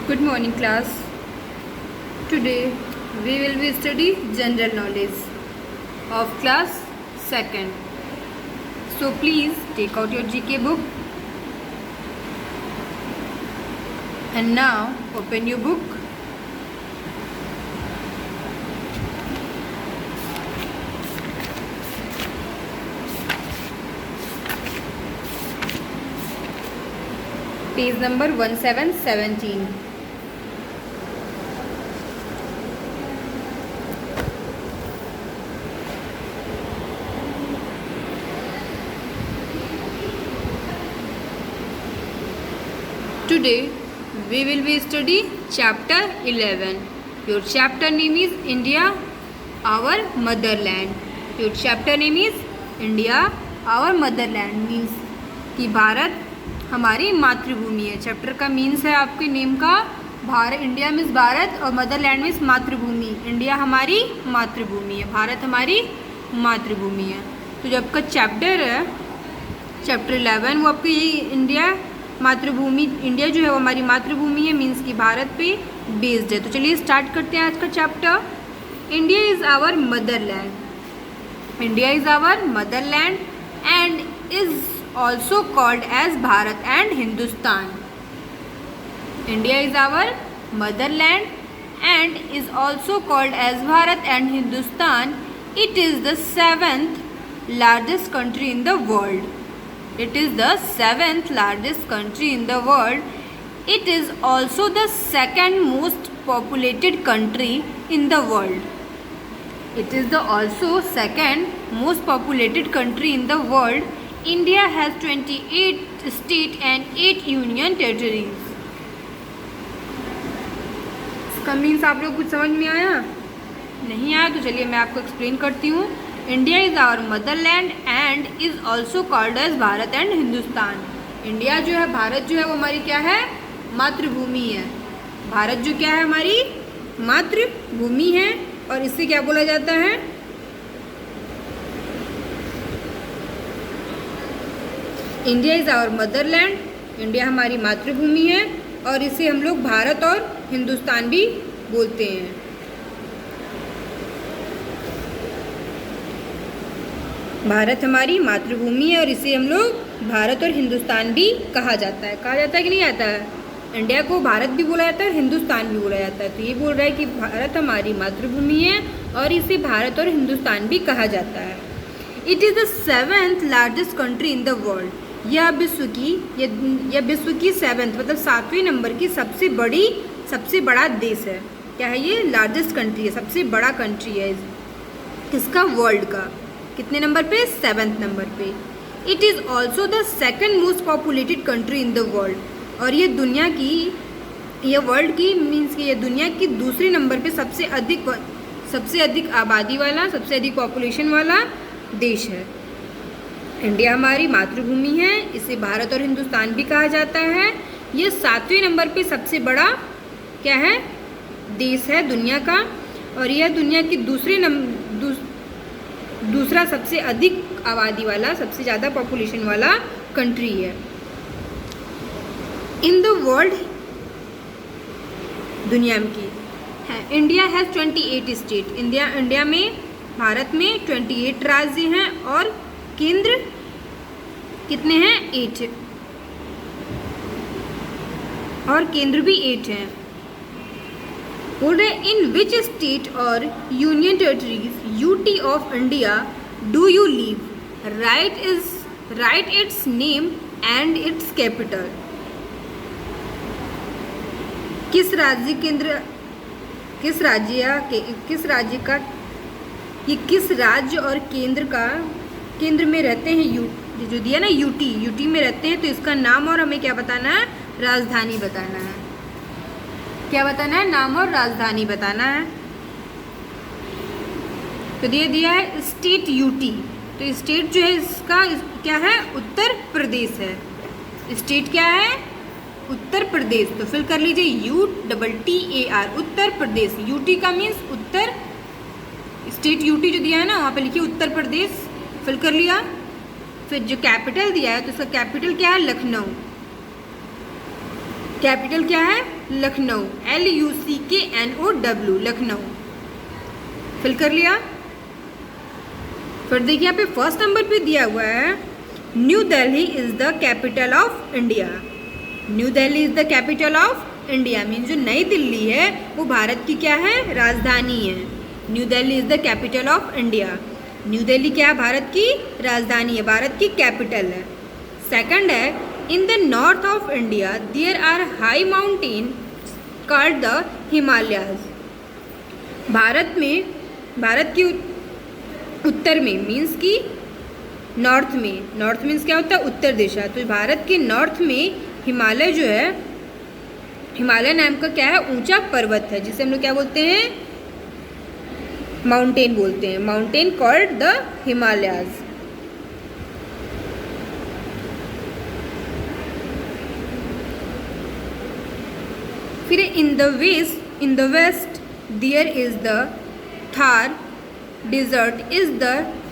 Good morning class. Today we will be study general knowledge of class 2nd. So please take out your GK book and now open your book. Page number 1717. Today we will be study chapter 11. Your chapter name is India, our motherland. Your chapter name is India, our motherland means कि भारत हमारी मातृभूमि है. Chapter का means है आपके name का Bharat. India means Bharat और Motherland means मातृभूमि. इंडिया हमारी मातृभूमि है, भारत हमारी मातृभूमि है. तो जो आपका चैप्टर है चैप्टर 11 वो आपकी इंडिया मातृभूमि, इंडिया जो है वो हमारी मातृभूमि है मीन्स कि भारत पे बेस्ड है. तो चलिए स्टार्ट करते हैं आज का chapter. India is our motherland. India is our motherland and is also called as Bharat and Hindustan. India is our motherland and is also called as Bharat and Hindustan. It is the 7th largest country in the world. It is the 7th largest country in the world. It is also the second most populated country in the world. It is the also second most populated country in the world. India has 28 states and 8 union territories. इसका means आप लोग कुछ समझ में आया? नहीं आया तो चलिए मैं आपको एक्सप्लेन करती हूँ. India is our motherland and is also called as Bharat and Hindustan. India जो है, भारत जो है वो हमारी क्या है? मातृभूमि है. भारत जो क्या है? हमारी मातृभूमि है. और इससे क्या बोला जाता है? India is our motherland. India हमारी मातृभूमि है और इसे हम लोग भारत और हिंदुस्तान भी बोलते हैं. भारत हमारी मातृभूमि है और इसे हम लोग भारत और हिंदुस्तान भी कहा जाता है. कहा जाता है कि नहीं आता है? इंडिया को भारत भी बोला जाता है और हिंदुस्तान भी बोला जाता है. तो ये बोल रहा है कि भारत हमारी मातृभूमि है और इसे भारत और हिंदुस्तान भी कहा जाता है. It is the 7th largest country in the world. यह विश्व की 7th मतलब 7वें नंबर की सबसे बड़ा देश है. क्या है ये? लार्जेस्ट कंट्री है, सबसे बड़ा कंट्री है. किसका? वर्ल्ड का. कितने नंबर पे? 7th नंबर पे. It is also the second most populated country in the world. और ये दुनिया की, ये वर्ल्ड की मीन्स कि ये दुनिया की दूसरे नंबर पे सबसे अधिक आबादी वाला, सबसे अधिक पॉपुलेशन वाला देश है. इंडिया हमारी मातृभूमि है, इसे भारत और हिंदुस्तान भी कहा जाता है. ये 7वें नंबर पे सबसे बड़ा क्या है? देश है दुनिया का. और यह दुनिया की दूसरा सबसे अधिक आबादी वाला, सबसे ज़्यादा पॉपुलेशन वाला कंट्री है. इन द वर्ल्ड, दुनिया की है. India has 28 state. इंडिया में, भारत में 28 राज्य हैं और केंद्र कितने हैं? 8. और केंद्र भी 8 हैं. बोल रहे इन विच स्टेट और union territories UT of India do you live? Right it's name and it's capital. किस राज्य और केंद्र में रहते हैं? जो दिया ना यूटी में रहते हैं. तो इसका नाम और हमें क्या बताना है? राजधानी बताना है. क्या बताना है? नाम और राजधानी बताना है. तो दिया है स्टेट यूटी. तो स्टेट जो है इसका क्या है? उत्तर प्रदेश है. स्टेट क्या है? उत्तर प्रदेश. तो फिल कर लीजिए UTTAR, उत्तर प्रदेश. यूटी का मीन्स उत्तर. स्टेट यूटी जो दिया है ना वहाँ पे लिखिए उत्तर प्रदेश. फिल कर लिया. फिर जो कैपिटल दिया है तो इसका कैपिटल क्या है? लखनऊ. कैपिटल क्या है? लखनऊ, LUCKNOW, लखनऊ। फिल कर लिया। फिर देखिए यहाँ पे फर्स्ट नंबर पे दिया हुआ है new Delhi is the capital of India. New Delhi is the capital of India mean जो नई दिल्ली है वो भारत की क्या है? राजधानी है। New Delhi is the capital of India. New Delhi क्या है? भारत की राजधानी है, भारत की कैपिटल है। सेकंड है in the north of India there are high mountain called the Himalayas. Bharat में, भारत की उत्तर में मीन्स की नॉर्थ में, नॉर्थ मीन्स क्या होता है? उत्तर दिशा। तो भारत के नॉर्थ में हिमालय जो है, हिमालय नाम का क्या है? ऊंचा पर्वत है, जिसे हम लोग क्या बोलते हैं? माउंटेन बोलते हैं। Mountain called the Himalayas. फिर in the west there is the Thar desert is the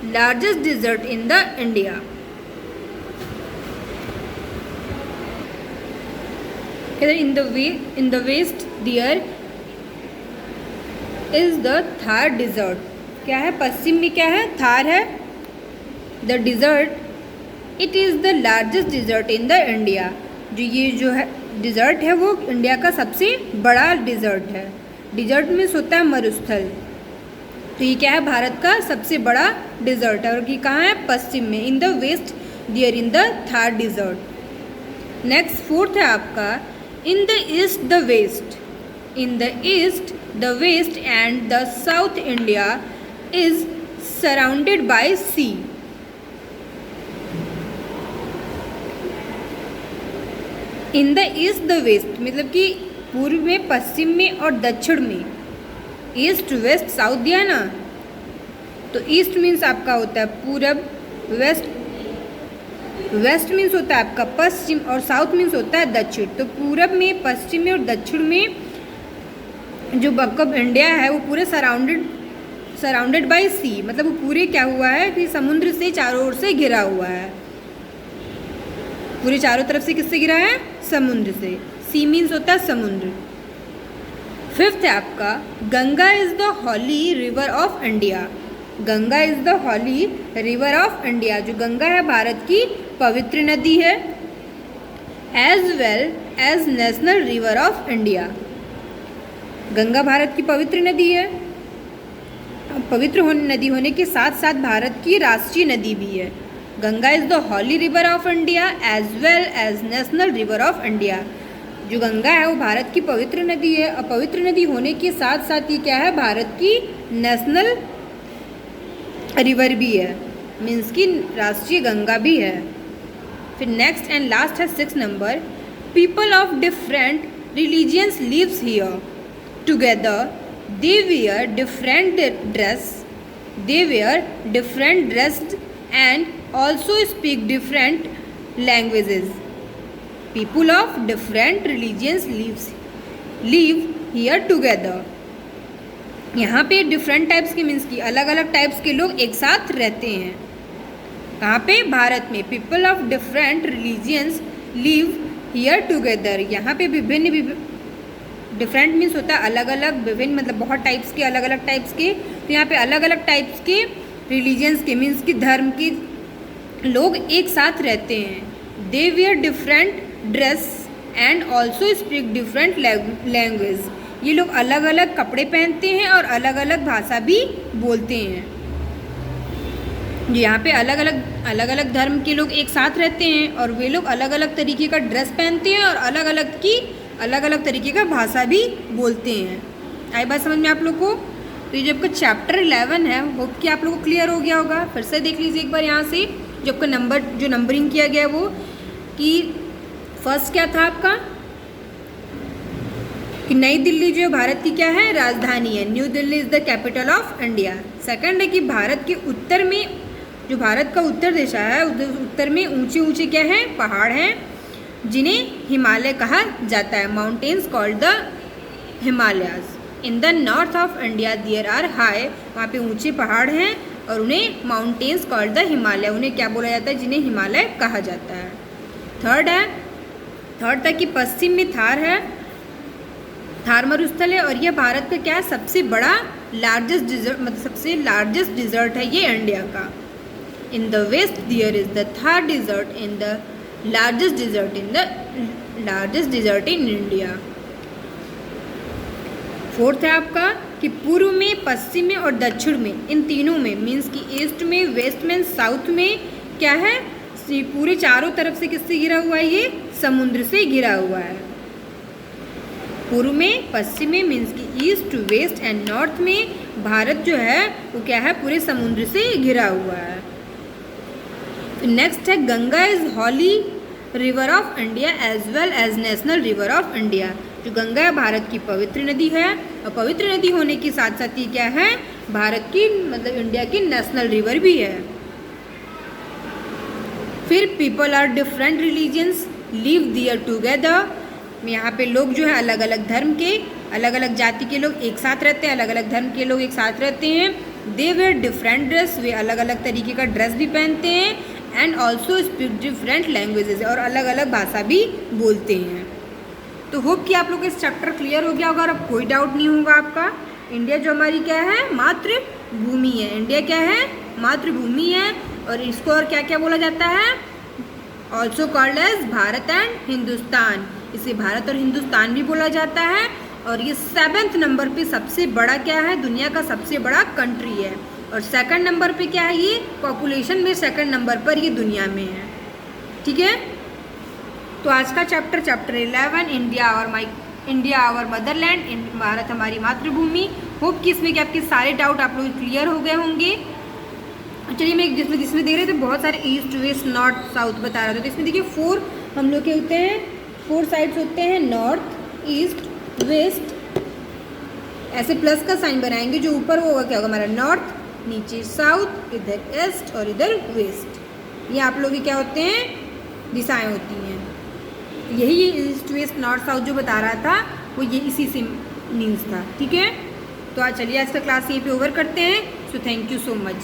largest desert in the India. In the west there is the Thar desert. क्या है? पश्चिम में क्या है? थार है। The desert it is the largest desert in the India. ये जो है डिजर्ट है वो इंडिया का सबसे बड़ा डिजर्ट है। डिजर्ट में होता है मरुस्थल। तो ये क्या है? भारत का सबसे बड़ा डिजर्ट है। और ये कहाँ है? पश्चिम में। In the west there in the Thar desert. Next fourth है आपका in the east the west. In the east the west and the south India is surrounded by sea. In the east the west मतलब कि पूर्व में, पश्चिम में और दक्षिण में। ईस्ट वेस्ट साउथ दिया ना, तो ईस्ट मीन्स आपका होता है पूरब, वेस्ट मीन्स होता है आपका पश्चिम और साउथ मीन्स होता है दक्षिण। तो पूरब में, पश्चिम में और दक्षिण में जो बकब इंडिया है वो पूरे सराउंडेड बाय सी, मतलब वो पूरे क्या हुआ है कि समुद्र से चारों ओर से घिरा हुआ है। पूरे चारों तरफ से किससे घिरा है? समुद्र से। सी मीन्स होता है समुद्र। फिफ्थ है आपका Ganga is the holy river of India. Ganga is the holy river of India. जो गंगा है भारत की पवित्र नदी है, as well as national river of India. Ganga Bharat की पवित्र नदी है। पवित्र नदी होने के साथ साथ भारत की राष्ट्रीय नदी भी है। Ganga is the holy river of India as well as national river of India. जो गंगा है वो भारत की पवित्र नदी है और पवित्र नदी होने के साथ साथ ये क्या है? भारत की नेशनल रिवर भी है, मीन्स की राष्ट्रीय गंगा भी है। फिर नेक्स्ट एंड लास्ट है 6 number people of different religions lives here together. They were different dressed and also speak different languages. People of different religions live here together. यहाँ पे डिफरेंट टाइप्स के मीन्स की अलग अलग टाइप्स के लोग एक साथ रहते हैं। कहाँ पे? भारत में। People of different religions live here together. यहाँ पे विभिन्न, डिफरेंट मीन्स होता है अलग अलग, विभिन्न मतलब बहुत टाइप्स के, अलग अलग टाइप्स के। तो यहाँ पे अलग अलग टाइप्स के रिलीजियंस के मीन्स की धर्म के लोग एक साथ रहते हैं। They were different dress and also speak different language. ये लोग अलग अलग कपड़े पहनते हैं और अलग अलग भाषा भी बोलते हैं। यहाँ पे अलग अलग धर्म के लोग एक साथ रहते हैं और वे लोग अलग अलग तरीके का ड्रेस पहनते हैं और अलग अलग तरीके का भाषा भी बोलते हैं। आई बात समझ में आप लोग को? तो ये जो आपका चैप्टर 11 है होप कि आप लोग को क्लियर हो गया होगा। फिर से देख लीजिए एक बार यहाँ से जो आपका नंबरिंग किया गया वो कि फर्स्ट क्या था आपका कि नई दिल्ली जो भारत की क्या है? राजधानी है। New Delhi is the capital of India. Second है कि भारत के उत्तर में, जो भारत का उत्तर दिशा है, उत्तर में ऊंचे ऊंचे क्या हैं? पहाड़ हैं जिन्हें हिमालय कहा जाता है। Mountains called the Himalayas. In the north of India there are high, वहाँ पे ऊंचे पहाड़ हैं और उन्हें माउंटेन्स कॉल्ड द हिमालय, उन्हें क्या बोला जाता है? जिन्हें हिमालय कहा जाता है। थर्ड है थर्ड था कि पश्चिम में थार है, थार मरुस्थल है, और यह भारत का क्या है, सबसे बड़ा लार्जेस्ट डिजर्ट, मतलब सबसे लार्जेस्ट डिजर्ट है ये इंडिया का। In the west there is the Thar desert in the largest desert in India. Fourth है आपका कि पूर्व में, पश्चिम में और दक्षिण में, इन तीनों में, मीन्स कि ईस्ट में, वेस्ट में, साउथ में क्या है, पूरे चारों तरफ से किससे घिरा हुआ है, ये समुद्र से घिरा हुआ है। पूर्व में, पश्चिम में मीन्स कि ईस्ट, वेस्ट एंड नॉर्थ में भारत जो है वो क्या है, पूरे समुद्र से घिरा हुआ है। नेक्स्ट है Ganga is holy river of India as well as national river of India. जो गंगा है भारत की पवित्र नदी है, और पवित्र नदी होने के साथ साथ ये क्या है, भारत की मतलब इंडिया की नेशनल रिवर भी है। फिर people are different religions live there together. यहाँ पे लोग जो है अलग अलग धर्म के, अलग अलग जाति के लोग एक साथ रहते हैं, अलग अलग धर्म के लोग एक साथ रहते हैं। दे वेयर डिफरेंट ड्रेस, वे अलग अलग तरीके का ड्रेस भी पहनते हैं। And also speak different languages, और अलग अलग भाषा भी बोलते हैं। तो होप कि आप लोग इस चैप्टर क्लियर हो गया होगा और अब कोई डाउट नहीं होगा आपका। इंडिया जो हमारी क्या है, मातृभूमि है। इंडिया क्या है, मातृभूमि है, और इसको और क्या क्या बोला जाता है, also called as Bharat and Hindustan. इसे भारत और हिंदुस्तान भी बोला जाता है। और ये 7वें नंबर पे सबसे बड़ा क्या है, दुनिया का सबसे बड़ा कंट्री है। और 2nd नंबर पे क्या है, ये पॉपुलेशन में 2nd नंबर पर ये दुनिया में है। ठीक है, तो आज का chapter 11 India our motherland, Bharat हमारी मातृभूमि। होप कि इसमें कि आपके सारे डाउट आप लोग क्लियर हो गए होंगे। चलिए मैं जिसमें देख रहे थे बहुत सारे ईस्ट, वेस्ट, नॉर्थ, साउथ बता रहा था। तो इसमें देखिए 4 हम लोग के होते हैं, 4 साइड्स होते हैं, नॉर्थ, ईस्ट, वेस्ट। ऐसे प्लस का साइन बनाएंगे, जो ऊपर होगा क्या होगा हमारा नॉर्थ, नीचे साउथ, इधर ईस्ट और इधर वेस्ट। ये आप लोग के क्या होते हैं, दिशाएं होती हैं। यही ये ईस्ट, वेस्ट, नॉर्थ, साउथ जो बता रहा था वो ये इसी से मीन्स था। ठीक है, तो आज चलिए आज का क्लास यहीं पे ओवर करते हैं। So thank you so much.